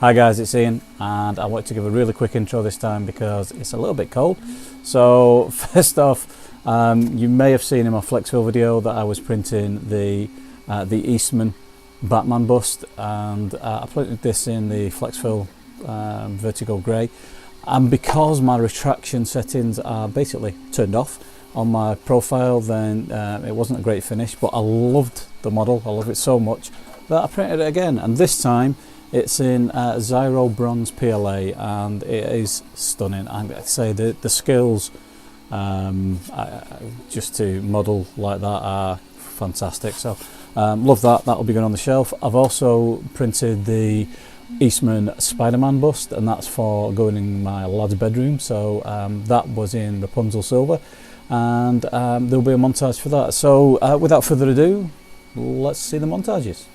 Hi guys, it's Ian, and I want to give a really quick intro this time because it's a little bit cold. So first off, you may have seen in my Flexfill video that I was printing the Eastman Batman bust, and I printed this in the Flexfill vertical grey, and because my retraction settings are basically turned off on my profile, then it wasn't a great finish, but I loved the model. I love it so much that I printed it again, and this time it's in Zyro Bronze PLA, and it is stunning. I'd say the skills just to model like that are fantastic. So love that. That'll be going on the shelf. I've also printed the Eastman Spider-Man bust, and that's for going in my lad's bedroom. So that was in Rapunzel Silver, and there'll be a montage for that. So without further ado, let's see the montages.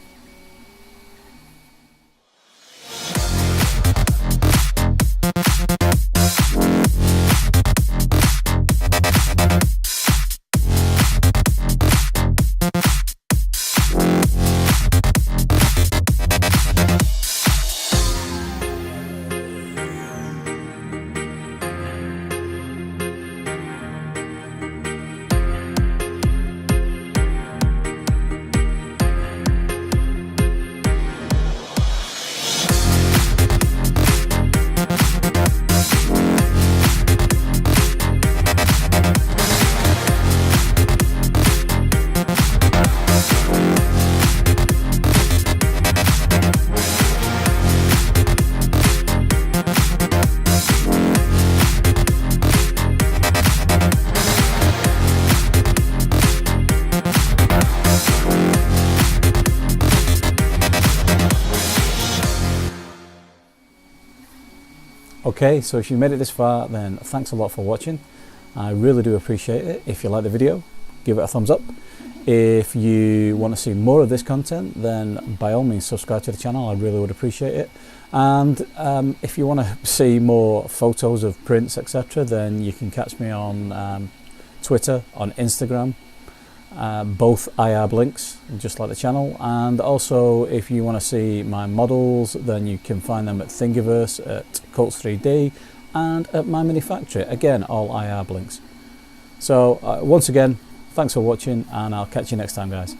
Okay, so if you made it this far, then thanks a lot for watching. I really do appreciate it. If you like the video, give it a thumbs up. If you want to see more of this content, then by all means subscribe to the channel. I really would appreciate it. And if you want to see more photos of prints, etc., then you can catch me on Twitter, on Instagram. Both IAB links, just like the channel. And also, if you want to see my models, then you can find them at Thingiverse, at Colts 3D, and at my mini factory. Again, all IAB links. So once again, thanks for watching, and I'll catch you next time, guys.